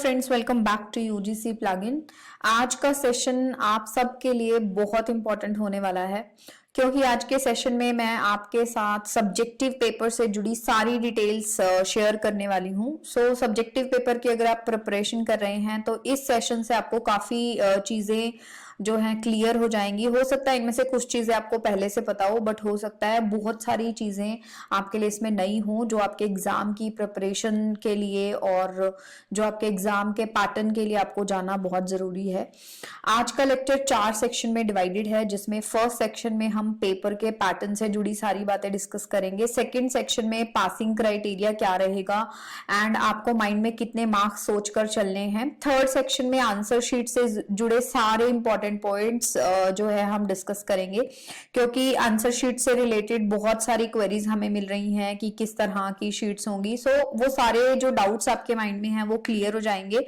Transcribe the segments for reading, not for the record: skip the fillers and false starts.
Friends, welcome back to UGC plugin. आज का session आप सबके लिए बहुत इंपॉर्टेंट होने वाला है क्योंकि आज के सेशन में मैं आपके साथ सब्जेक्टिव पेपर से जुड़ी सारी डिटेल्स शेयर करने वाली हूँ। सो सब्जेक्टिव पेपर की अगर आप प्रिपरेशन कर रहे हैं तो इस सेशन से आपको काफ़ी चीज़ें जो है क्लियर हो जाएंगी। हो सकता है इनमें से कुछ चीजें आपको पहले से पता हो, बट हो सकता है बहुत सारी चीजें आपके लिए इसमें नई हो जो आपके एग्जाम की प्रिपरेशन के लिए और जो आपके एग्जाम के पैटर्न के लिए आपको जानना बहुत जरूरी है। आज का लेक्चर 4 सेक्शन में डिवाइडेड है, जिसमें फर्स्ट सेक्शन में हम पेपर के पैटर्न से जुड़ी सारी बातें डिस्कस करेंगे। सेकेंड सेक्शन में पासिंग क्राइटेरिया क्या रहेगा एंड आपको माइंड में कितने मार्क्स सोचकर चलने हैं। थर्ड सेक्शन में आंसर शीट से जुड़े सारे इंपॉर्टेंट पॉइंट्स जो है हम डिस्कस करेंगे, क्योंकि आंसर शीट से रिलेटेड बहुत सारी क्वेरीज हमें मिल रही हैं कि किस तरह की शीट्स होंगी। सो वो सारे जो डाउट्स आपके माइंड में हैं वो क्लियर हो जाएंगे।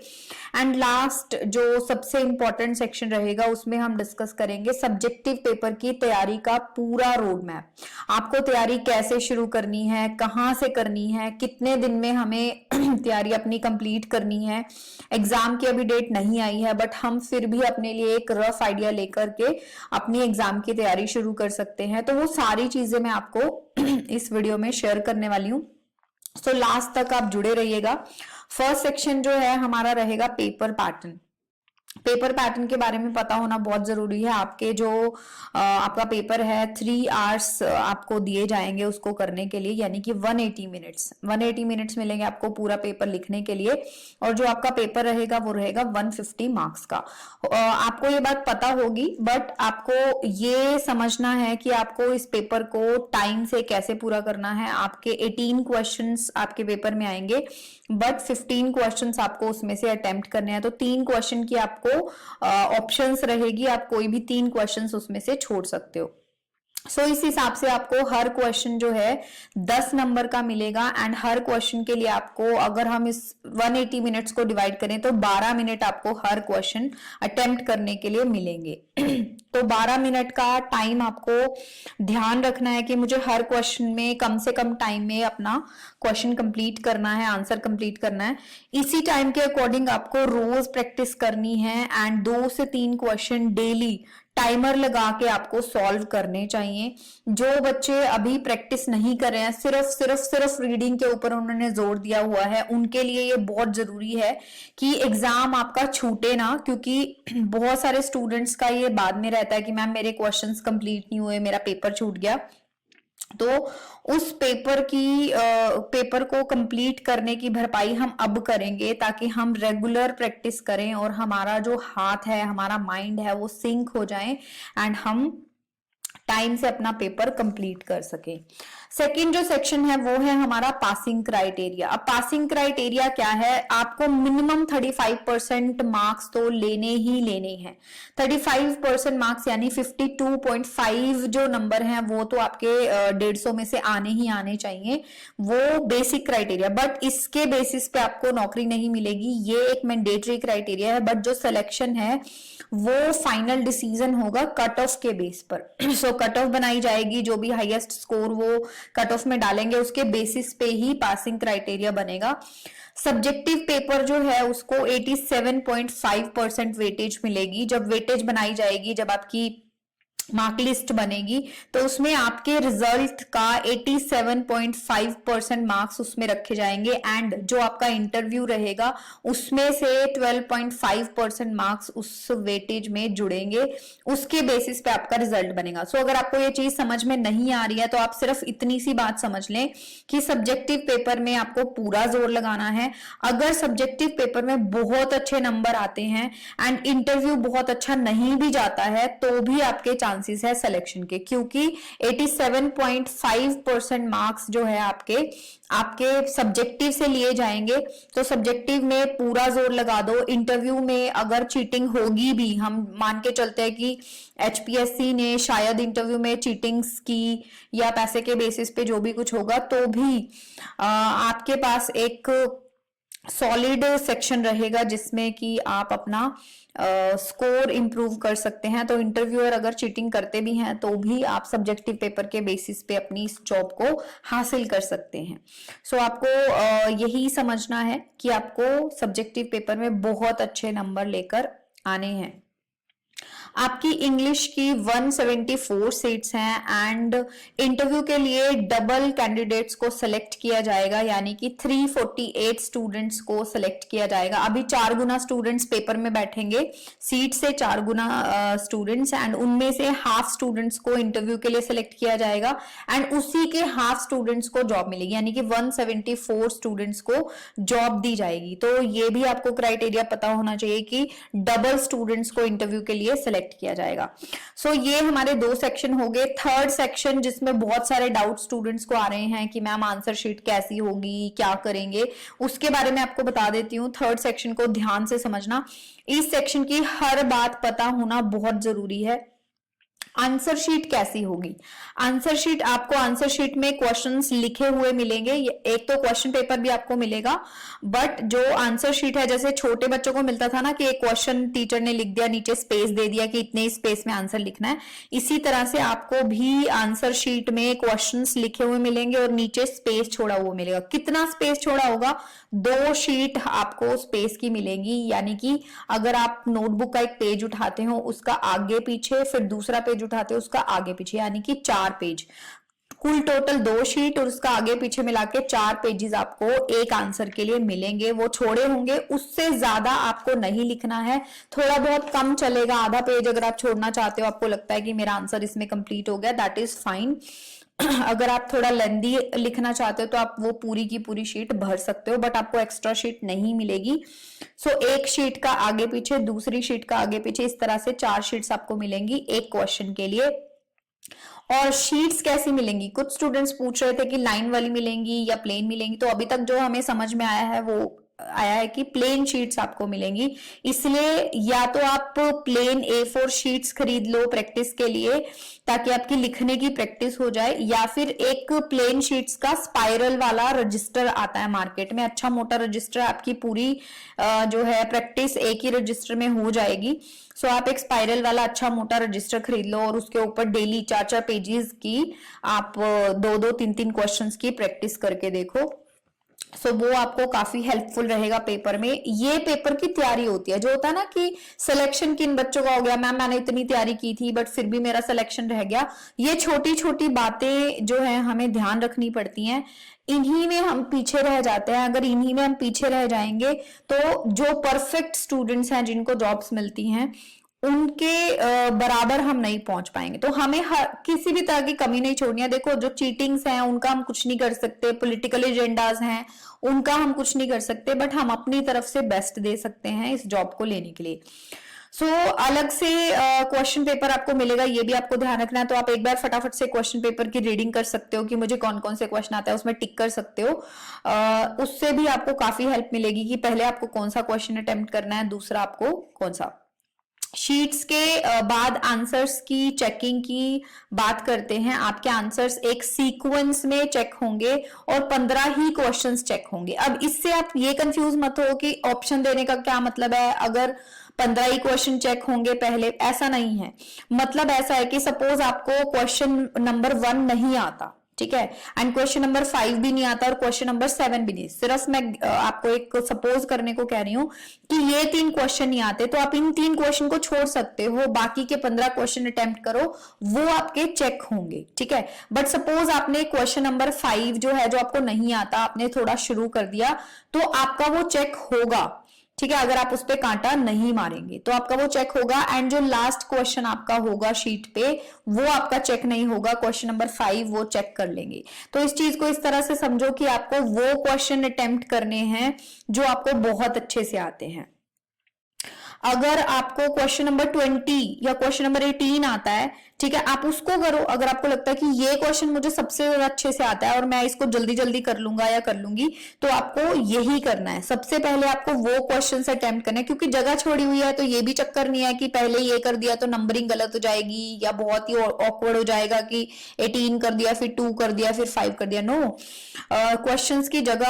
एंड लास्ट जो सबसे इंपॉर्टेंट सेक्शन रहेगा उसमें हम डिस्कस करेंगे सब्जेक्टिव पेपर की तैयारी का पूरा रोड मैप। आपको तैयारी कैसे शुरू करनी है, कहां से करनी है, कितने दिन में हमें तैयारी अपनी कंप्लीट करनी है। एग्जाम की अभी डेट नहीं आई है, बट हम फिर भी अपने लिए एक रफ आइडिया लेकर के अपनी एग्जाम की तैयारी शुरू कर सकते हैं। तो वो सारी चीजें मैं आपको इस वीडियो में शेयर करने वाली हूँ। सो लास्ट तक आप जुड़े रहिएगा। फर्स्ट सेक्शन जो है हमारा रहेगा पेपर पैटर्न। पेपर पैटर्न के बारे में पता होना बहुत जरूरी है। आपके जो आपका पेपर है 3 आवर्स आपको दिए जाएंगे उसको करने के लिए, यानी कि 180 मिनट्स मिलेंगे आपको पूरा पेपर लिखने के लिए। और जो आपका पेपर रहेगा वो रहेगा 150 मार्क्स का। आपको ये बात पता होगी, बट आपको ये समझना है कि आपको इस पेपर को टाइम से कैसे पूरा करना है। आपके 18 क्वेश्चंस आपके पेपर में आएंगे, बट 15 क्वेश्चंस आपको उसमें से अटेम्प्ट करने हैं। तो 3 क्वेश्चन की आपको ऑप्शंस रहेगी, आप कोई भी 3 क्वेश्चंस उसमें से छोड़ सकते हो। सो इस हिसाब से आपको हर क्वेश्चन जो है 10 नंबर का मिलेगा। एंड हर क्वेश्चन के लिए आपको, अगर हम इस 180 मिनट्स को डिवाइड करें तो 12 मिनट आपको हर क्वेश्चन अटेम्प्ट करने के लिए मिलेंगे। तो 12 मिनट का टाइम आपको ध्यान रखना है कि मुझे हर क्वेश्चन में कम से कम टाइम में अपना क्वेश्चन कंप्लीट करना है, आंसर कंप्लीट करना है। इसी टाइम के अकॉर्डिंग आपको रोज प्रैक्टिस करनी है एंड 2 से 3 क्वेश्चन डेली टाइमर लगा के आपको सॉल्व करने चाहिए। जो बच्चे अभी प्रैक्टिस नहीं कर रहे हैं, सिर्फ रीडिंग के ऊपर उन्होंने जोर दिया हुआ है, उनके लिए ये बहुत जरूरी है कि एग्जाम आपका छूटे ना। क्योंकि बहुत सारे स्टूडेंट्स का ये बाद में रहता है कि मैम मेरे क्वेश्चंस कंप्लीट नहीं हुए, मेरा पेपर छूट गया। तो उस पेपर को कंप्लीट करने की भरपाई हम अब करेंगे, ताकि हम रेगुलर प्रैक्टिस करें और हमारा जो हाथ है, हमारा माइंड है, वो सिंक हो जाए एंड हम टाइम से अपना पेपर कंप्लीट कर सके। सेकंड जो सेक्शन है वो है हमारा पासिंग क्राइटेरिया। अब पासिंग क्राइटेरिया क्या है, आपको मिनिमम 35% मार्क्स तो लेने ही लेने हैं। 35% मार्क्स यानी 52.5 जो नंबर हैं वो तो आपके 150 में से आने ही आने चाहिए। वो बेसिक क्राइटेरिया, बट इसके बेसिस पे आपको नौकरी नहीं मिलेगी, ये एक मैंडेटरी क्राइटेरिया है। बट जो सिलेक्शन है वो फाइनल डिसीजन होगा कट ऑफ के बेस पर। सो कट ऑफ बनाई जाएगी, जो भी हाईएस्ट स्कोर वो कट ऑफ में डालेंगे उसके बेसिस पे ही पासिंग क्राइटेरिया बनेगा। सब्जेक्टिव पेपर जो है उसको 87.5% वेटेज मिलेगी। जब वेटेज बनाई जाएगी, जब आपकी मार्क लिस्ट बनेगी, तो उसमें आपके रिजल्ट का 87.5% मार्क्स उसमें रखे जाएंगे। एंड जो आपका इंटरव्यू रहेगा उसमें से 12.5% मार्क्स उस वेटेज में जुड़ेंगे, उसके बेसिस पे आपका रिजल्ट बनेगा। सो अगर आपको ये चीज समझ में नहीं आ रही है तो आप सिर्फ इतनी सी बात समझ लें कि सब्जेक्टिव पेपर में आपको पूरा जोर लगाना है। अगर सब्जेक्टिव पेपर में बहुत अच्छे नंबर आते हैं एंड इंटरव्यू बहुत अच्छा नहीं भी जाता है तो भी आपके चांसेस है सिलेक्शन के, क्योंकि 87.5% मार्क्स जो है आपके सब्जेक्टिव से लिए जाएंगे। तो सब्जेक्टिव में पूरा जोर लगा दो। इंटरव्यू में अगर चीटिंग होगी भी, हम मान के चलते हैं कि एचपीएससी ने शायद इंटरव्यू में चीटिंग्स की या पैसे के बेसिस पे जो भी कुछ होगा, तो भी आपके पास एक सॉलिड सेक्शन रहेगा जिसमें कि आप अपना स्कोर इंप्रूव कर सकते हैं। तो इंटरव्यूअर अगर चीटिंग करते भी हैं तो भी आप सब्जेक्टिव पेपर के बेसिस पे अपनी इस जॉब को हासिल कर सकते हैं। सो आपको यही समझना है कि आपको सब्जेक्टिव पेपर में बहुत अच्छे नंबर लेकर आने हैं। आपकी इंग्लिश की 174 सीट्स हैं एंड इंटरव्यू के लिए डबल कैंडिडेट्स को सिलेक्ट किया जाएगा, यानी कि 348 स्टूडेंट्स को सिलेक्ट किया जाएगा। अभी 4 गुना स्टूडेंट्स पेपर में बैठेंगे, सीट से 4 गुना स्टूडेंट्स, एंड उनमें से हाफ स्टूडेंट्स को इंटरव्यू के लिए सिलेक्ट किया जाएगा एंड उसी के हाफ स्टूडेंट्स को जॉब मिलेगी, यानी कि 174 स्टूडेंट्स को जॉब दी जाएगी। तो ये भी आपको क्राइटेरिया पता होना चाहिए कि डबल स्टूडेंट्स को इंटरव्यू के लिए सिलेक्ट किया जाएगा। सो ये हमारे 2 सेक्शन हो गए। थर्ड सेक्शन जिसमें बहुत सारे डाउट स्टूडेंट्स को आ रहे हैं कि मैम आंसर शीट कैसी होगी, क्या करेंगे, उसके बारे में आपको बता देती हूँ। थर्ड सेक्शन को ध्यान से समझना, इस सेक्शन की हर बात पता होना बहुत जरूरी है। आंसर शीट कैसी होगी? आंसर शीट, आपको आंसर शीट में क्वेश्चंस लिखे हुए मिलेंगे, एक तो क्वेश्चन पेपर भी आपको मिलेगा, बट जो आंसर शीट है, जैसे छोटे बच्चों को मिलता था ना कि एक क्वेश्चन टीचर ने लिख दिया, नीचे स्पेस दे दिया कि इतने स्पेस में आंसर लिखना है, इसी तरह से आपको भी आंसर शीट में क्वेश्चंस लिखे हुए मिलेंगे और नीचे स्पेस छोड़ा हुआ मिलेगा। कितना स्पेस छोड़ा होगा? 2 शीट आपको स्पेस की मिलेगी, यानी कि अगर आप नोटबुक का एक पेज उठाते हो उसका आगे पीछे, फिर दूसरा पेज उठाते हो उसका आगे पीछे, यानी कि 4 पेज, कुल टोटल 2 शीट और उसका आगे पीछे मिला के 4 पेजेस आपको एक आंसर के लिए मिलेंगे। वो छोड़े होंगे, उससे ज्यादा आपको नहीं लिखना है, थोड़ा बहुत कम चलेगा, आधा पेज अगर आप छोड़ना चाहते हो, आपको लगता है कि मेरा आंसर इसमें कंप्लीट हो गया, दैट इज फाइन। अगर आप थोड़ा लेंदी लिखना चाहते हो तो आप वो पूरी की पूरी शीट भर सकते हो, बट आपको एक्स्ट्रा शीट नहीं मिलेगी। सो एक शीट का आगे पीछे, दूसरी शीट का आगे पीछे, इस तरह से 4 शीट्स आपको मिलेंगी एक क्वेश्चन के लिए। और शीट्स कैसी मिलेंगी? कुछ स्टूडेंट्स पूछ रहे थे कि लाइन वाली मिलेंगी या प्लेन मिलेंगी, तो अभी तक जो हमें समझ में आया है वो आया है कि प्लेन शीट्स आपको मिलेंगी। इसलिए या तो आप प्लेन A4 शीट्स खरीद लो प्रैक्टिस के लिए ताकि आपकी लिखने की प्रैक्टिस हो जाए, या फिर एक प्लेन शीट्स का स्पाइरल वाला रजिस्टर आता है मार्केट में, अच्छा मोटा रजिस्टर, आपकी पूरी जो है प्रैक्टिस एक ही रजिस्टर में हो जाएगी। सो आप एक स्पाइरल वाला अच्छा मोटा रजिस्टर खरीद लो और उसके ऊपर डेली 4-4 पेजेस की आप 2-2, 3-3 क्वेश्चंस की प्रैक्टिस करके देखो। सो वो आपको काफी हेल्पफुल रहेगा पेपर में। ये पेपर की तैयारी होती है, जो होता है ना कि सिलेक्शन किन बच्चों का हो गया, मैम मैंने इतनी तैयारी की थी बट फिर भी मेरा सिलेक्शन रह गया, ये छोटी छोटी बातें जो है हमें ध्यान रखनी पड़ती हैं, इन्हीं में हम पीछे रह जाते हैं। अगर इन्हीं में हम पीछे रह जाएंगे तो जो परफेक्ट स्टूडेंट्स हैं जिनको जॉब्स मिलती हैं उनके बराबर हम नहीं पहुंच पाएंगे। तो हमें किसी भी तरह की कमी नहीं छोड़नी है। देखो जो चीटिंग्स हैं उनका हम कुछ नहीं कर सकते, पॉलिटिकल एजेंडाज हैं उनका हम कुछ नहीं कर सकते, बट हम अपनी तरफ से बेस्ट दे सकते हैं इस जॉब को लेने के लिए। सो अलग से क्वेश्चन पेपर आपको मिलेगा, ये भी आपको ध्यान रखना है। तो आप एक बार फटाफट से क्वेश्चन पेपर की रीडिंग कर सकते हो कि मुझे कौन कौन से क्वेश्चन आता है, उसमें टिक कर सकते हो। उससे भी आपको काफी हेल्प मिलेगी कि पहले आपको कौन सा क्वेश्चन अटेम्प्ट करना है, दूसरा आपको कौन सा। शीट्स के बाद आंसर्स की चेकिंग की बात करते हैं। आपके आंसर्स एक सीक्वेंस में चेक होंगे और 15 ही क्वेश्चंस चेक होंगे। अब इससे आप ये कंफ्यूज मत हो कि ऑप्शन देने का क्या मतलब है, अगर 15 ही क्वेश्चन चेक होंगे पहले, ऐसा नहीं है। मतलब ऐसा है कि सपोज आपको क्वेश्चन नंबर 1 नहीं आता, ठीक है, एंड क्वेश्चन नंबर 5 भी नहीं आता और क्वेश्चन नंबर 7 भी नहीं, सिर्फ मैं आपको एक सपोज करने को कह रही हूं कि ये 3 क्वेश्चन नहीं आते, तो आप इन 3 क्वेश्चन को छोड़ सकते हो, बाकी के 15 क्वेश्चन अटेम्प्ट करो, वो आपके चेक होंगे, ठीक है। बट सपोज आपने क्वेश्चन नंबर 5 जो है, जो आपको नहीं आता, आपने थोड़ा शुरू कर दिया, तो आपका वो चेक होगा, ठीक है। अगर आप उस पर कांटा नहीं मारेंगे तो आपका वो चेक होगा, एंड जो लास्ट क्वेश्चन आपका होगा शीट पे वो आपका चेक नहीं होगा, क्वेश्चन नंबर 5 वो चेक कर लेंगे। तो इस चीज को इस तरह से समझो कि आपको वो क्वेश्चन अटेम्प्ट करने हैं जो आपको बहुत अच्छे से आते हैं। अगर आपको क्वेश्चन नंबर 20 या क्वेश्चन नंबर 18 आता है ठीक है, आप उसको करो। अगर आपको लगता है कि ये क्वेश्चन मुझे सबसे ज्यादा अच्छे से आता है और मैं इसको जल्दी जल्दी कर लूंगा या कर लूंगी, तो आपको यही करना है। सबसे पहले आपको वो क्वेश्चन अटेम्प्ट करना है, क्योंकि जगह छोड़ी हुई है तो ये भी चक्कर नहीं है कि पहले ये कर दिया तो नंबरिंग गलत हो जाएगी या बहुत ही ऑकवर्ड हो जाएगा कि 18 कर दिया फिर 2 कर दिया फिर 5 कर दिया। नो, क्वेश्चंस की जगह,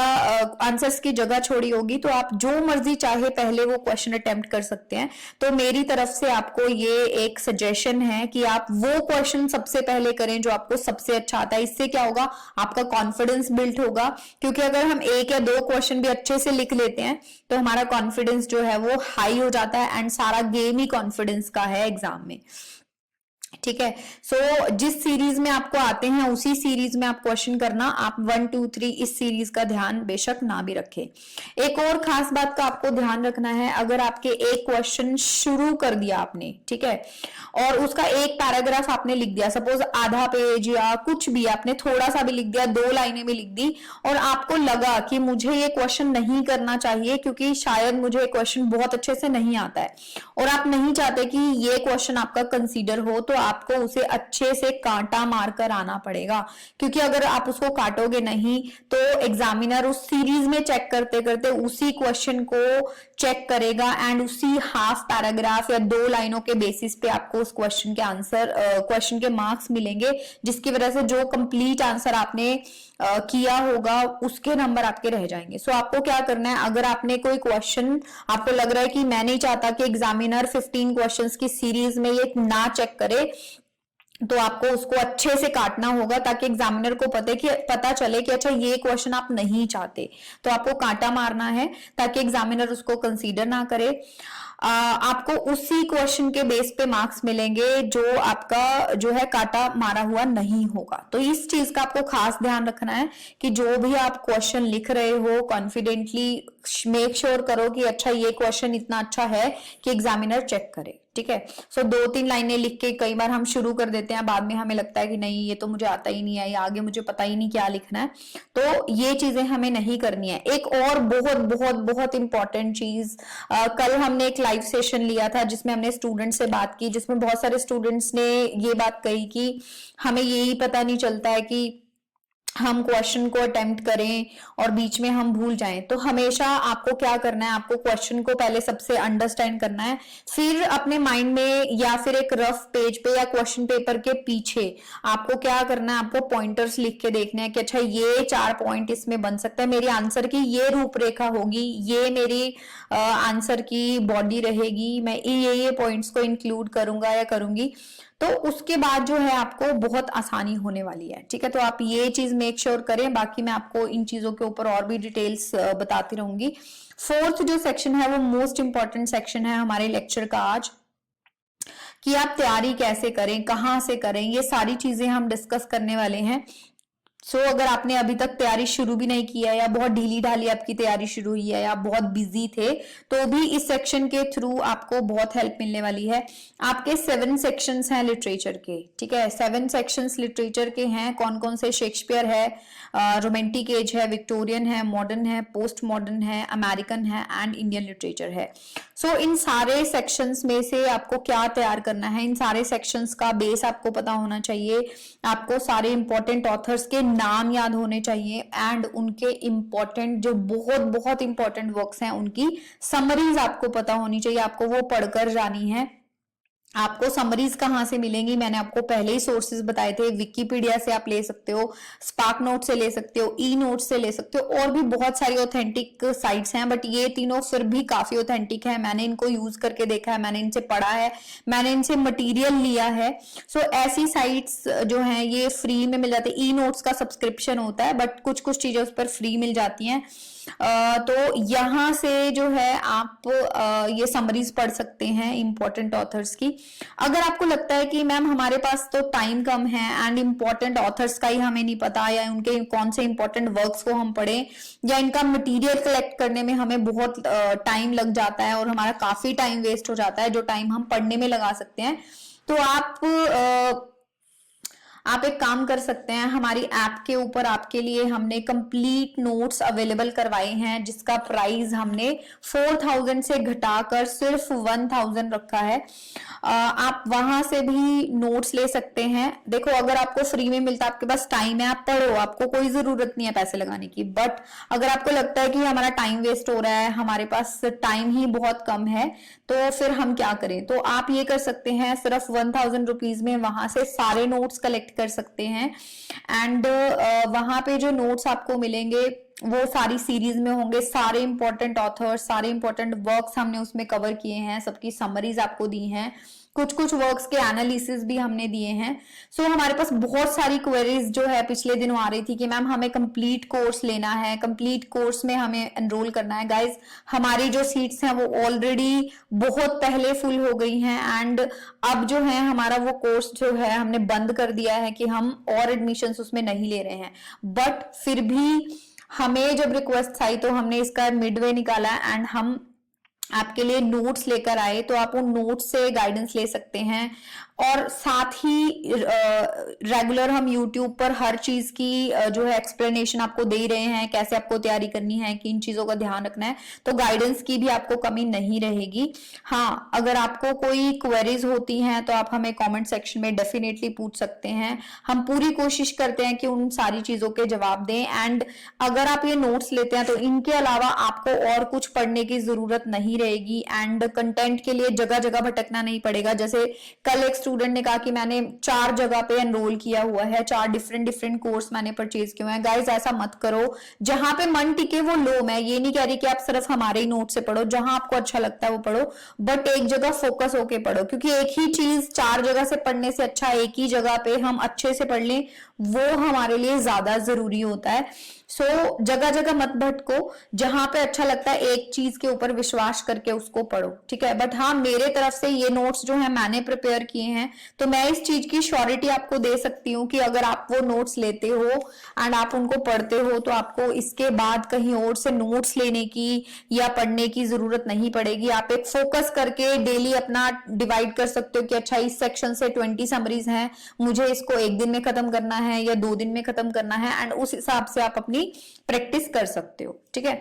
आंसर्स की जगह छोड़ी होगी तो आप जो मर्जी चाहे पहले वो क्वेश्चन अटेम्प्ट कर सकते हैं। तो मेरी तरफ से आपको ये एक सजेशन है कि आप वो क्वेश्चन सबसे पहले करें जो आपको सबसे अच्छा आता है। इससे क्या होगा, आपका कॉन्फिडेंस बिल्ड होगा, क्योंकि अगर हम एक या दो क्वेश्चन भी अच्छे से लिख लेते हैं तो हमारा कॉन्फिडेंस जो है वो हाई हो जाता है, एंड सारा गेम ही कॉन्फिडेंस का है एग्जाम में। ठीक है, सो जिस सीरीज में आपको आते हैं उसी सीरीज में आप क्वेश्चन करना। आप 1 2 3 इस सीरीज का ध्यान बेशक ना भी रखें। एक और खास बात का आपको ध्यान रखना है, अगर आपके एक क्वेश्चन शुरू कर दिया आपने, ठीक है, और उसका एक पैराग्राफ आपने लिख दिया, सपोज आधा पेज या कुछ भी आपने थोड़ा सा भी लिख दिया, 2 लाइनें भी लिख दी, और आपको लगा कि मुझे ये क्वेश्चन नहीं करना चाहिए क्योंकि शायद मुझे क्वेश्चन बहुत अच्छे से नहीं आता है, और आप नहीं चाहते कि ये क्वेश्चन आपका कंसीडर हो, तो आपको उसे अच्छे से कांटा मारकर आना पड़ेगा। क्योंकि अगर आप उसको काटोगे नहीं तो एग्जामिनर उस सीरीज में चेक करते करते उसी क्वेश्चन को चेक करेगा, एंड उसी हाफ पैराग्राफ या 2 लाइनों के बेसिस पे आपको उस क्वेश्चन के आंसर, क्वेश्चन के मार्क्स मिलेंगे, जिसकी वजह से जो कंप्लीट आंसर आपने किया होगा उसके नंबर आपके रह जाएंगे। सो आपको क्या करना है, अगर आपने कोई क्वेश्चन, आपको लग रहा है कि मैं नहीं चाहता कि एग्जामिनर 15 क्वेश्चंस की सीरीज में ये ना चेक करे, तो आपको उसको अच्छे से काटना होगा ताकि एग्जामिनर को पता चले कि अच्छा ये क्वेश्चन आप नहीं चाहते, तो आपको कांटा मारना है ताकि एग्जामिनर उसको कंसीडर ना करे। आपको उसी क्वेश्चन के बेस पे मार्क्स मिलेंगे जो आपका जो है काटा मारा हुआ नहीं होगा। तो इस चीज का आपको खास ध्यान रखना है कि जो भी आप क्वेश्चन लिख रहे हो कॉन्फिडेंटली मेक श्योर करो कि अच्छा ये क्वेश्चन इतना अच्छा है कि एग्जामिनर चेक करे। ठीक है, सो 2-3 लाइनें लिख के कई बार हम शुरू कर देते हैं, बाद में हमें लगता है कि नहीं ये तो मुझे आता ही नहीं है या आगे मुझे पता ही नहीं क्या लिखना है, तो ये चीजें हमें नहीं करनी है। एक और बहुत बहुत बहुत इंपॉर्टेंट चीज, कल हमने एक लाइव सेशन लिया था जिसमें हमने स्टूडेंट से बात की, जिसमें बहुत सारे स्टूडेंट्स ने ये बात कही कि हमें यही पता नहीं चलता है कि हम क्वेश्चन को अटेम्प्ट करें और बीच में हम भूल जाएं। तो हमेशा आपको क्या करना है, आपको क्वेश्चन को पहले सबसे अंडरस्टैंड करना है, फिर अपने माइंड में या फिर एक रफ पेज पे या क्वेश्चन पेपर के पीछे आपको क्या करना है, आपको पॉइंटर्स लिख के देखना है कि अच्छा ये 4 पॉइंट इसमें बन सकता है, मेरी आंसर की ये रूपरेखा होगी, ये मेरी आंसर की बॉडी रहेगी, मैं ये पॉइंट्स को इंक्लूड करूंगा या करूंगी। तो उसके बाद जो है आपको बहुत आसानी होने वाली है। ठीक है, तो आप ये चीज मेक श्योर करें। बाकी मैं आपको इन चीजों के ऊपर और भी डिटेल्स बताती रहूंगी। 4th जो सेक्शन है वो मोस्ट इंपॉर्टेंट सेक्शन है हमारे लेक्चर का आज, कि आप तैयारी कैसे करें, कहां से करें, ये सारी चीजें हम डिस्कस करने वाले हैं। सो अगर आपने अभी तक तैयारी शुरू भी नहीं की है या बहुत ढीली ढाली आपकी तैयारी शुरू हुई है या बहुत बिजी थे, तो भी इस सेक्शन के थ्रू आपको बहुत हेल्प मिलने वाली है। आपके 7 सेक्शंस हैं लिटरेचर के। ठीक है, 7 सेक्शंस लिटरेचर के हैं। कौन कौन से? शेक्सपियर है, रोमांटिक एज है, विक्टोरियन है, मॉडर्न है, पोस्ट मॉडर्न है, अमेरिकन है एंड इंडियन लिटरेचर है। सो इन सारे सेक्शंस में से आपको क्या तैयार करना है, इन सारे सेक्शंस का बेस आपको पता होना चाहिए। आपको सारे इंपॉर्टेंट ऑथर्स के नाम याद होने चाहिए एंड उनके इंपॉर्टेंट जो बहुत बहुत इंपॉर्टेंट वर्क्स हैं उनकी समरीज आपको पता होनी चाहिए, आपको वो पढ़कर जानी है। आपको समरीज कहां से मिलेंगी, मैंने आपको पहले ही सोर्सेज बताए थे। विकिपीडिया से आप ले सकते हो, स्पार्क नोट से ले सकते हो, ई नोट से ले सकते हो, और भी बहुत सारी ऑथेंटिक साइट्स हैं, बट ये तीनों फिर भी काफी ऑथेंटिक है। मैंने इनको यूज करके देखा है, मैंने इनसे पढ़ा है, मैंने इनसे मटेरियल लिया है। सो ऐसी साइट्स जो हैं ये फ्री में मिल जाती है। ई नोट्स का सब्सक्रिप्शन होता है, बट कुछ कुछ चीजें उस पर फ्री मिल जाती हैं। तो यहां से जो है आप ये समरीज पढ़ सकते हैं इंपॉर्टेंट ऑथर्स की। अगर आपको लगता है कि मैम हमारे पास तो टाइम कम है एंड इंपॉर्टेंट ऑथर्स का ही हमें नहीं पता, या उनके कौन से इंपॉर्टेंट वर्क्स को हम पढ़ें, या इनका मटेरियल कलेक्ट करने में हमें बहुत टाइम लग जाता है और हमारा काफी टाइम वेस्ट हो जाता है, जो टाइम हम पढ़ने में लगा सकते हैं, तो आप आप एक काम कर सकते हैं, हमारी ऐप के ऊपर आपके लिए हमने कंप्लीट नोट्स अवेलेबल करवाए हैं, जिसका प्राइस हमने 4000 से घटाकर सिर्फ 1000 रखा है। आप वहां से भी नोट्स ले सकते हैं। देखो, अगर आपको फ्री में मिलता, आपके पास टाइम है, आप पढ़ो, आपको कोई जरूरत नहीं है पैसे लगाने की। बट अगर आपको लगता है कि हमारा टाइम वेस्ट हो रहा है, हमारे पास टाइम ही बहुत कम है, तो फिर हम क्या करें? तो आप ये कर सकते हैं, सिर्फ 1000 रुपीज में वहां से सारे नोट्स कलेक्ट कर सकते हैं। एंड वहां पे जो नोट्स आपको मिलेंगे वो सारी सीरीज में होंगे, सारे इंपॉर्टेंट ऑथर्स, सारे इंपॉर्टेंट वर्क्स हमने उसमें कवर किए हैं, सबकी समरीज आपको दी हैं, कुछ कुछ वर्क्स के एनालिसिस भी हमने दिए हैं। सो हमारे पास बहुत सारी क्वेरीज जो है पिछले दिनों आ रही थी कि मैम हमें कंप्लीट कोर्स लेना है, कंप्लीट कोर्स में हमें एनरोल करना है। गाइज, हमारी जो सीट्स हैं वो ऑलरेडी बहुत पहले फुल हो गई हैं, एंड अब जो है हमारा वो कोर्स जो है हमने बंद कर दिया है कि हम और एडमिशंस उसमें नहीं ले रहे हैं। बट फिर भी हमें जब रिक्वेस्ट आई तो हमने इसका मिडवे निकाला एंड हम आपके लिए नोट्स लेकर आए। तो आप उन नोट्स से गाइडेंस ले सकते हैं, और साथ ही रेगुलर हम यूट्यूब पर हर चीज की जो है एक्सप्लेनेशन आपको दे रहे हैं, कैसे आपको तैयारी करनी है, किन चीजों का ध्यान रखना है। तो गाइडेंस की भी आपको कमी नहीं रहेगी। हाँ, अगर आपको कोई क्वेरीज होती हैं तो आप हमें कमेंट सेक्शन में डेफिनेटली पूछ सकते हैं। हम पूरी कोशिश करते हैं कि उन सारी चीजों के जवाब दें। एंड अगर आप ये नोट्स लेते हैं तो इनके अलावा आपको और कुछ पढ़ने की जरूरत नहीं रहेगी, एंड कंटेंट के लिए जगह जगह भटकना नहीं पड़ेगा। जैसे कल एक स्टूडेंट ने कहा कि मैंने 4 जगह पे एनरोल किया हुआ है, 4 डिफरेंट कोर्स मैंने परचेज किए हैं। गाइस, ऐसा मत करो, जहां पे मन टिके वो लो। मैं ये नहीं कह रही कि आप सिर्फ हमारे ही नोट से पढ़ो, जहां आपको अच्छा लगता है वो पढ़ो, बट एक जगह फोकस होके पढ़ो, क्योंकि एक ही चीज 4 जगह से पढ़ने से अच्छा एक ही जगह पे हम अच्छे से पढ़ लें, वो हमारे लिए ज्यादा जरूरी होता है। सो जगह जगह मत भटको, जहां पे अच्छा लगता है एक चीज के ऊपर विश्वास करके उसको पढ़ो, ठीक है। बट हाँ, मेरे तरफ से ये नोट्स जो है मैंने प्रिपेयर किए हैं, तो मैं इस चीज की श्योरिटी आपको दे सकती हूँ कि अगर आप वो नोट्स लेते हो एंड आप उनको पढ़ते हो तो आपको इसके बाद कहीं और से नोट्स लेने की या पढ़ने की जरूरत नहीं पड़ेगी। आप एक फोकस करके डेली अपना डिवाइड कर सकते हो कि अच्छा, इस सेक्शन से 20 समरीज हैं, मुझे इसको एक दिन में खत्म करना है या 2 दिन में खत्म करना है, एंड उस हिसाब से आप अपनी प्रैक्टिस कर सकते हो, ठीक है।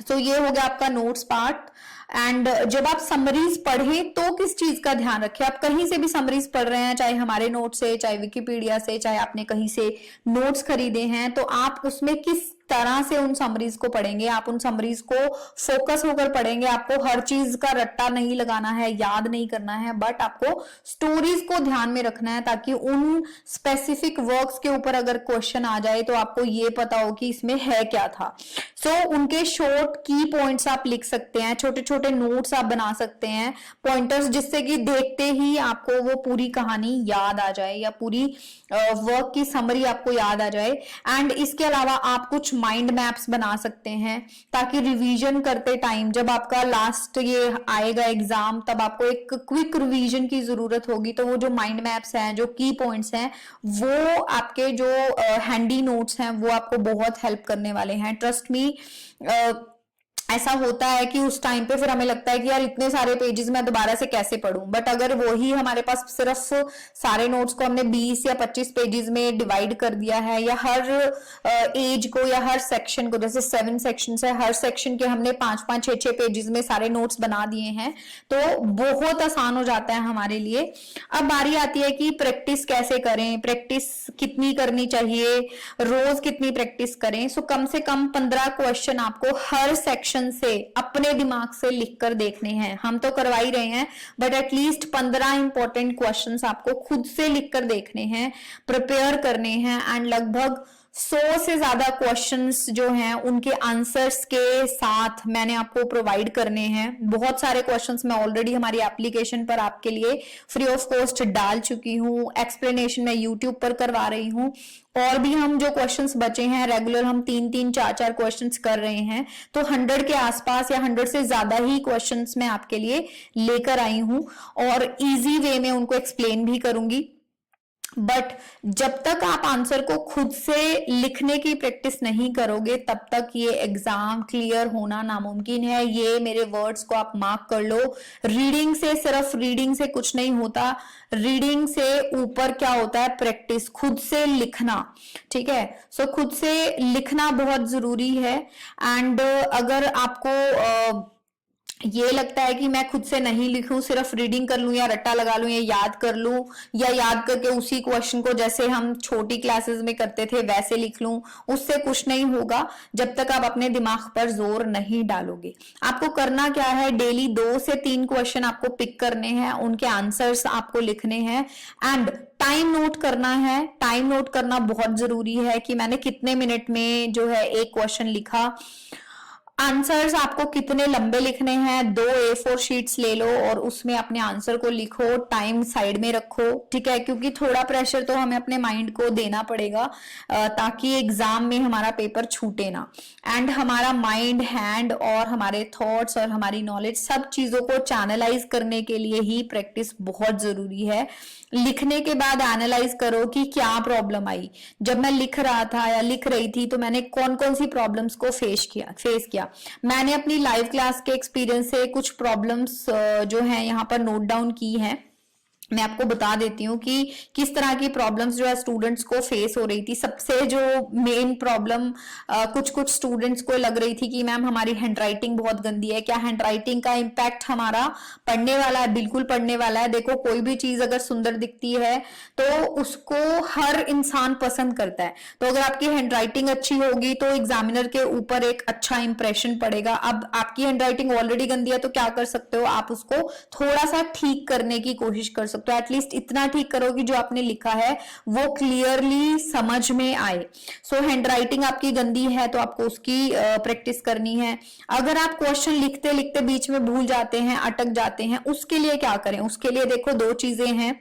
सो ये हो गया आपका नोट्स पार्ट। एंड जब आप समरीज पढ़ें तो किस चीज का ध्यान रखें? आप कहीं से भी समरीज पढ़ रहे हैं, चाहे हमारे नोट से, चाहे विकिपीडिया से, चाहे आपने कहीं से नोट्स खरीदे हैं, तो आप उसमें किस तरह से उन समरीज को पढ़ेंगे? आप उन समरीज को फोकस होकर पढ़ेंगे। आपको हर चीज का रट्टा नहीं लगाना है, याद नहीं करना है, बट आपको स्टोरीज को ध्यान में रखना है, ताकि उन स्पेसिफिक वर्क्स के ऊपर अगर क्वेश्चन आ जाए तो आपको ये पता हो कि इसमें है क्या था। सो उनके शॉर्ट की पॉइंट्स आप लिख सकते हैं, छोटे छोटे नोट्स आप बना सकते हैं, पॉइंटर्स, जिससे कि देखते ही आपको वो पूरी कहानी याद आ जाए या पूरी वर्क की समरी आपको याद आ जाए। एंड इसके अलावा आप कुछ माइंड मैप्स बना सकते हैं, ताकि रिवीजन करते टाइम जब आपका लास्ट ये आएगा एग्जाम, तब आपको एक क्विक रिवीजन की जरूरत होगी। तो वो जो माइंड मैप्स हैं, जो की पॉइंट्स हैं, वो आपके जो हैंडी नोट्स हैं, वो आपको बहुत हेल्प करने वाले हैं। ट्रस्ट मी, ऐसा होता है कि उस टाइम पे फिर हमें लगता है कि यार इतने सारे पेजेस मैं दोबारा से कैसे पढूं, बट अगर वही हमारे पास सिर्फ सारे नोट्स को हमने 20 या 25 पेजेस में डिवाइड कर दिया है, या हर एज को या हर सेक्शन को, जैसे 7 सेक्शन है, हर सेक्शन के हमने 5-5, 6-6 पेजेस में सारे नोट्स बना दिए हैं, तो बहुत आसान हो जाता है हमारे लिए। अब बारी आती है कि प्रैक्टिस कैसे करें, प्रैक्टिस कितनी करनी चाहिए, रोज कितनी प्रैक्टिस करें। सो कम से कम 15 क्वेश्चन आपको हर सेक्शन से अपने दिमाग से लिखकर देखने हैं। हम तो करवा ही रहे हैं, बट एटलीस्ट 15 इंपॉर्टेंट क्वेश्चंस आपको खुद से लिखकर देखने हैं, प्रिपेयर करने हैं, एंड लगभग 100 से ज्यादा क्वेश्चंस जो हैं उनके आंसर्स के साथ मैंने आपको प्रोवाइड करने हैं। बहुत सारे क्वेश्चंस मैं ऑलरेडी हमारी एप्लीकेशन पर आपके लिए फ्री ऑफ कॉस्ट डाल चुकी हूँ, एक्सप्लेनेशन मैं यूट्यूब पर करवा रही हूँ, और भी हम जो क्वेश्चंस बचे हैं रेगुलर हम 3-3, 4-4 क्वेश्चंस कर रहे हैं, तो 100 के आसपास या 100 से ज्यादा ही क्वेश्चंस मैं आपके लिए लेकर आई हूं, और इजी वे में उनको एक्सप्लेन भी करूंगी। बट जब तक आप आंसर को खुद से लिखने की प्रैक्टिस नहीं करोगे तब तक ये एग्जाम क्लियर होना नामुमकिन है। ये मेरे वर्ड्स को आप मार्क कर लो। रीडिंग से, सिर्फ रीडिंग से कुछ नहीं होता। रीडिंग से ऊपर क्या होता है? प्रैक्टिस, खुद से लिखना। ठीक है, सो खुद से लिखना बहुत जरूरी है। एंड अगर आपको ये लगता है कि मैं खुद से नहीं लिखूं, सिर्फ रीडिंग कर लूं या रट्टा लगा लूं या याद कर लूं, या याद करके उसी क्वेश्चन को जैसे हम छोटी क्लासेस में करते थे वैसे लिख लूं, उससे कुछ नहीं होगा जब तक आप अपने दिमाग पर जोर नहीं डालोगे। आपको करना क्या है? डेली 2 से 3 क्वेश्चन आपको पिक करने हैं, उनके आंसर्स आपको लिखने हैं एंड टाइम नोट करना है। टाइम नोट करना बहुत जरूरी है कि मैंने कितने मिनट में जो है एक क्वेश्चन लिखा। आंसर्स आपको कितने लंबे लिखने हैं? 2 A4 शीट्स ले लो और उसमें अपने आंसर को लिखो, टाइम साइड में रखो। ठीक है, क्योंकि थोड़ा प्रेशर तो हमें अपने माइंड को देना पड़ेगा ताकि एग्जाम में हमारा पेपर छूटे ना। एंड हमारा माइंड, हैंड और हमारे थॉट्स और हमारी नॉलेज, सब चीजों को चैनलाइज करने के लिए ही प्रैक्टिस बहुत जरूरी है। लिखने के बाद एनालाइज करो कि क्या प्रॉब्लम आई। जब मैं लिख रहा था या लिख रही थी तो मैंने कौन कौन सी प्रॉब्लम्स को फेस किया। मैंने अपनी लाइव क्लास के एक्सपीरियंस से कुछ प्रॉब्लम्स जो हैं यहाँ पर नोट डाउन की हैं। मैं आपको बता देती हूँ कि किस तरह की प्रॉब्लम्स जो है स्टूडेंट्स को फेस हो रही थी। सबसे जो मेन प्रॉब्लम कुछ स्टूडेंट्स को लग रही थी कि मैम हमारी हैंडराइटिंग बहुत गंदी है। क्या हैंडराइटिंग का इम्पैक्ट हमारा पढ़ने वाला है? बिल्कुल पढ़ने वाला है। देखो, कोई भी चीज अगर सुंदर दिखती है तो उसको हर इंसान पसंद करता है। तो अगर आपकी हैंडराइटिंग अच्छी होगी तो एग्जामिनर के ऊपर एक अच्छा इंप्रेशन पड़ेगा। अब आपकी हैंडराइटिंग ऑलरेडी गंदी है तो क्या कर सकते हो? आप उसको थोड़ा सा ठीक करने की कोशिश कर सकते हो। एटलीस्ट इतना ठीक करो कि जो आपने लिखा है वो क्लियरली समझ में आए। सो हैंडराइटिंग आपकी गंदी है तो आपको उसकी प्रैक्टिस करनी है। अगर आप क्वेश्चन लिखते लिखते बीच में भूल जाते हैं, अटक जाते हैं, उसके लिए क्या करें? उसके लिए देखो 2 चीजें हैं।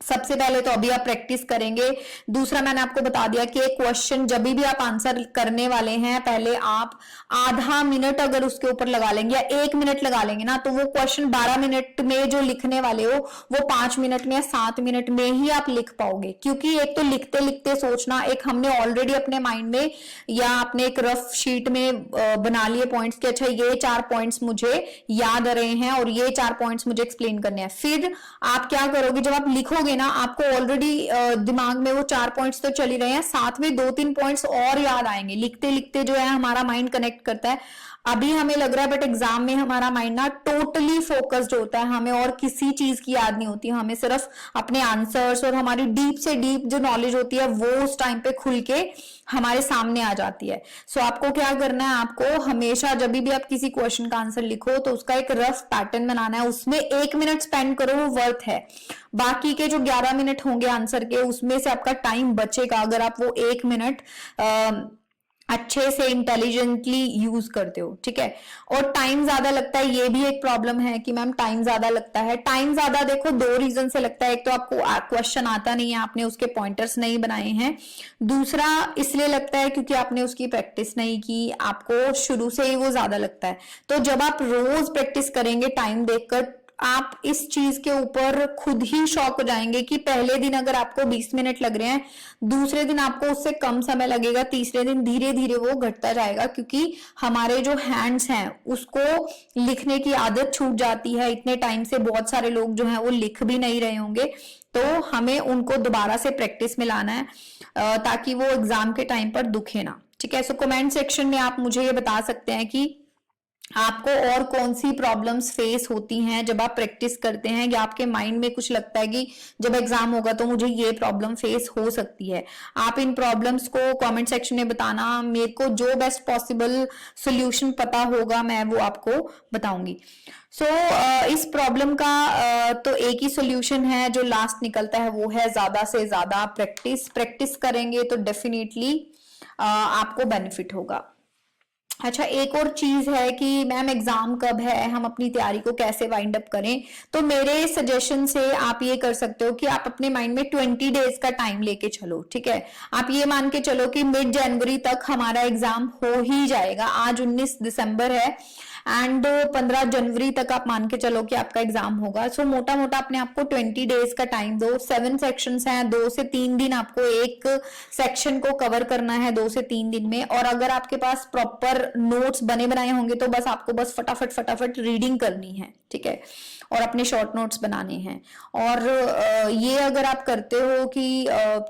सबसे पहले तो अभी आप प्रैक्टिस करेंगे। दूसरा, मैंने आपको बता दिया कि एक क्वेश्चन जब भी आप आंसर करने वाले हैं, पहले आप आधा मिनट अगर उसके ऊपर लगा लेंगे या 1 मिनट लगा लेंगे ना, तो वो क्वेश्चन 12 मिनट में जो लिखने वाले हो वो 5 मिनट में या 7 मिनट में ही आप लिख पाओगे। क्योंकि एक तो लिखते लिखते सोचना, एक हमने ऑलरेडी अपने माइंड में या अपने एक रफ शीट में बना लिए पॉइंट्स कि अच्छा ये 4 पॉइंट्स मुझे याद आ रहे हैं और ये 4 पॉइंट्स मुझे एक्सप्लेन करने हैं। फिर आप क्या करोगे? जब आप लिखोगे ना, आपको ऑलरेडी दिमाग में वो 4 पॉइंट्स तो चल ही रहे हैं, साथ में 2-3 पॉइंट्स और याद आएंगे। लिखते लिखते जो है हमारा माइंड कनेक्ट करता है। अभी हमें लग रहा है बट एग्जाम में हमारा माइंड ना टोटली फोकस्ड होता है, हमें और किसी चीज की याद नहीं होती। हमें सिर्फ अपने आंसर्स और हमारी डीप से डीप जो नॉलेज होती है वो उस टाइम पे खुल के हमारे सामने आ जाती है। सो आपको क्या करना है? आपको हमेशा जब भी आप किसी क्वेश्चन का आंसर लिखो तो उसका एक रफ पैटर्न बनाना है। उसमें 1 मिनट स्पेंड करो, वो वर्थ है। बाकी के जो 11 मिनट होंगे आंसर के, उसमें से आपका टाइम बचेगा अगर आप वो 1 मिनट अच्छे से इंटेलिजेंटली यूज करते हो। ठीक है, और टाइम ज्यादा लगता है, ये भी एक प्रॉब्लम है कि मैम टाइम ज्यादा लगता है। टाइम ज्यादा देखो 2 रीजन से लगता है। एक तो आपको क्वेश्चन आता नहीं है, आपने उसके पॉइंटर्स नहीं बनाए हैं। दूसरा इसलिए लगता है क्योंकि आपने उसकी प्रैक्टिस नहीं की, आपको शुरू से ही वो ज्यादा लगता है। तो जब आप रोज प्रैक्टिस करेंगे टाइम देखकर, आप इस चीज के ऊपर खुद ही शॉक हो जाएंगे कि पहले दिन अगर आपको 20 मिनट लग रहे हैं, दूसरे दिन आपको उससे कम समय लगेगा, तीसरे दिन धीरे धीरे वो घटता जाएगा। क्योंकि हमारे जो हैंड्स हैं उसको लिखने की आदत छूट जाती है। इतने टाइम से बहुत सारे लोग जो हैं वो लिख भी नहीं रहे होंगे, तो हमें उनको दोबारा से प्रैक्टिस में लाना है ताकि वो एग्जाम के टाइम पर दुखे ना। ठीक है, सो कमेंट सेक्शन में आप मुझे ये बता सकते हैं कि आपको और कौन सी प्रॉब्लम्स फेस होती हैं जब आप प्रैक्टिस करते हैं, या आपके माइंड में कुछ लगता है कि जब एग्जाम होगा तो मुझे ये प्रॉब्लम फेस हो सकती है। आप इन प्रॉब्लम्स को कमेंट सेक्शन में बताना। मेरे को जो बेस्ट पॉसिबल सॉल्यूशन पता होगा मैं वो आपको बताऊंगी। इस प्रॉब्लम का तो एक ही सॉल्यूशन है जो लास्ट निकलता है, वो है ज्यादा से ज्यादा प्रैक्टिस। प्रैक्टिस करेंगे तो डेफिनेटली आपको बेनिफिट होगा। अच्छा, एक और चीज है कि मैम एग्जाम कब है, हम अपनी तैयारी को कैसे वाइंड अप करें? तो मेरे सजेशन से आप ये कर सकते हो कि आप अपने माइंड में 20 डेज का टाइम लेके चलो। ठीक है, आप ये मान के चलो कि मिड जनवरी तक हमारा एग्जाम हो ही जाएगा। आज 19 दिसंबर है एंड 15 जनवरी तक आप मान के चलो कि आपका एग्जाम होगा। सो मोटा मोटा अपने आपको 20 डेज का टाइम दो। 7 सेक्शंस हैं, 2 से 3 दिन आपको एक सेक्शन को कवर करना है 2 से 3 दिन में। और अगर आपके पास प्रॉपर नोट्स बने बनाए होंगे तो बस आपको बस फटाफट फटाफट रीडिंग करनी है, ठीक है, और अपने शॉर्ट नोट्स बनाने हैं। और ये अगर आप करते हो कि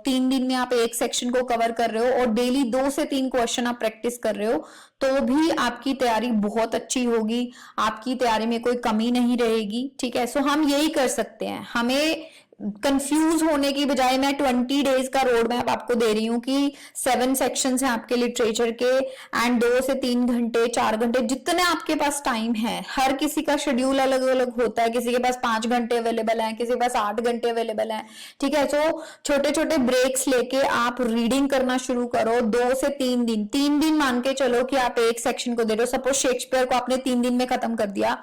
3 दिन में आप एक सेक्शन को कवर कर रहे हो और डेली 2 से 3 क्वेश्चन आप प्रैक्टिस कर रहे हो तो भी आपकी तैयारी बहुत अच्छी होगी, आपकी तैयारी में कोई कमी नहीं रहेगी, ठीक है। सो हम यही कर सकते हैं। हमें कंफ्यूज होने की बजाय मैं 20 डेज का रोड मैप आपको दे रही हूँ कि 7 सेक्शंस हैं आपके लिटरेचर के, एंड 2 से 3 घंटे 4 घंटे जितने आपके पास टाइम है। हर किसी का शेड्यूल अलग अलग होता है, किसी के पास 5 घंटे अवेलेबल है, किसी के पास 8 घंटे अवेलेबल है, ठीक है। सो छोटे छोटे ब्रेक्स लेके आप रीडिंग करना शुरू करो। 2 से 3 दिन, 3 दिन मान के चलो कि आप एक सेक्शन को दे रहे हो। सपोज शेक्सपियर को आपने 3 दिन में खत्म कर दिया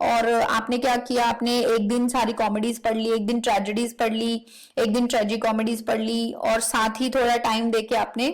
और आपने क्या किया, आपने एक दिन सारी कॉमेडीज पढ़ ली, एक दिन ट्रेजेडीज पढ़ ली, एक दिन ट्रेजी कॉमेडीज पढ़ ली, और साथ ही थोड़ा टाइम देके आपने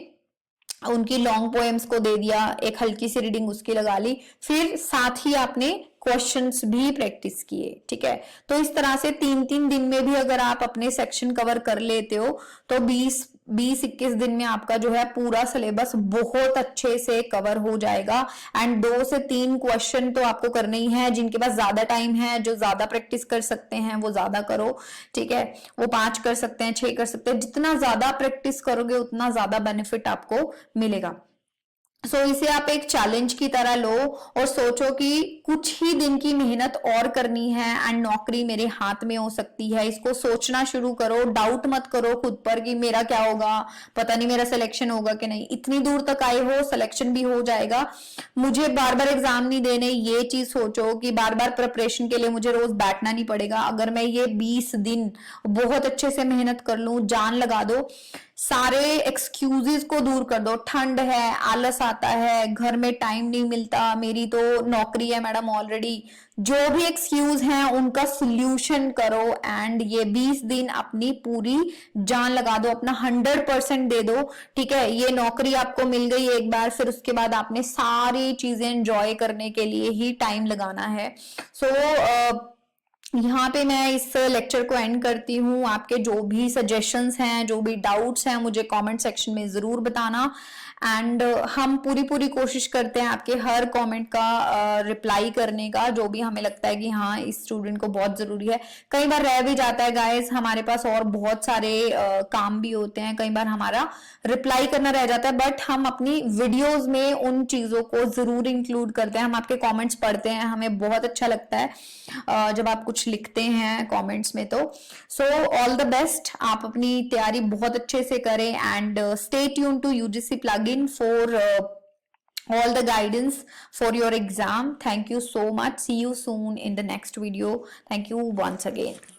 उनकी लॉन्ग पोएम्स को दे दिया, एक हल्की सी रीडिंग उसकी लगा ली, फिर साथ ही आपने क्वेश्चंस भी प्रैक्टिस किए, ठीक है। तो इस तरह से 3-3 दिन में भी अगर आप अपने सेक्शन कवर कर लेते हो तो 20-21 दिन में आपका जो है पूरा सिलेबस बहुत अच्छे से कवर हो जाएगा। एंड 2 से 3 क्वेश्चन तो आपको करने ही है। जिनके पास ज्यादा टाइम है, जो ज्यादा प्रैक्टिस कर सकते हैं वो ज्यादा करो, ठीक है। वो 5 कर सकते हैं, 6 कर सकते हैं। जितना ज्यादा प्रैक्टिस करोगे उतना ज्यादा बेनिफिट आपको मिलेगा। सो इसे आप एक चैलेंज की तरह लो और सोचो कि कुछ ही दिन की मेहनत और करनी है एंड नौकरी मेरे हाथ में हो सकती है। इसको सोचना शुरू करो, डाउट मत करो खुद पर कि मेरा क्या होगा, पता नहीं मेरा सिलेक्शन होगा कि नहीं। इतनी दूर तक आए हो, सिलेक्शन भी हो जाएगा। मुझे बार बार एग्जाम नहीं देने, ये चीज सोचो कि बार बार प्रिपरेशन के लिए मुझे रोज बैठना नहीं पड़ेगा। अगर मैं ये 20 दिन बहुत अच्छे से मेहनत कर लूं, जान लगा दो, सारे एक्सक्यूजेस को दूर कर दो। ठंड है, आलस आता है, घर में टाइम नहीं मिलता, मेरी तो नौकरी है मैडम ऑलरेडी, जो भी एक्सक्यूज हैं उनका सोल्यूशन करो एंड ये 20 दिन अपनी पूरी जान लगा दो, अपना 100% दे दो, ठीक है। ये नौकरी आपको मिल गई एक बार, फिर उसके बाद आपने सारी चीजें एंजॉय करने के लिए ही टाइम लगाना है। यहाँ पे मैं इस लेक्चर को एंड करती हूँ। आपके जो भी सजेशंस हैं, जो भी डाउट्स हैं, मुझे कमेंट सेक्शन में जरूर बताना। एंड हम पूरी कोशिश करते हैं आपके हर कमेंट का रिप्लाई करने का, जो भी हमें लगता है कि हाँ इस स्टूडेंट को बहुत जरूरी है। कई बार रह भी जाता है गाइस, हमारे पास और बहुत सारे काम भी होते हैं, कई बार हमारा रिप्लाई करना रह जाता है, बट हम अपनी वीडियोस में उन चीजों को जरूर इंक्लूड करते हैं। हम आपके कॉमेंट्स पढ़ते हैं, हमें बहुत अच्छा लगता है जब आप कुछ लिखते हैं कमेंट्स में। तो सो ऑल द बेस्ट, आप अपनी तैयारी बहुत अच्छे से करें and stay tune to UGC plugin for all the guidance for your exam. Thank you so much. See you soon in the next video. Thank you once again.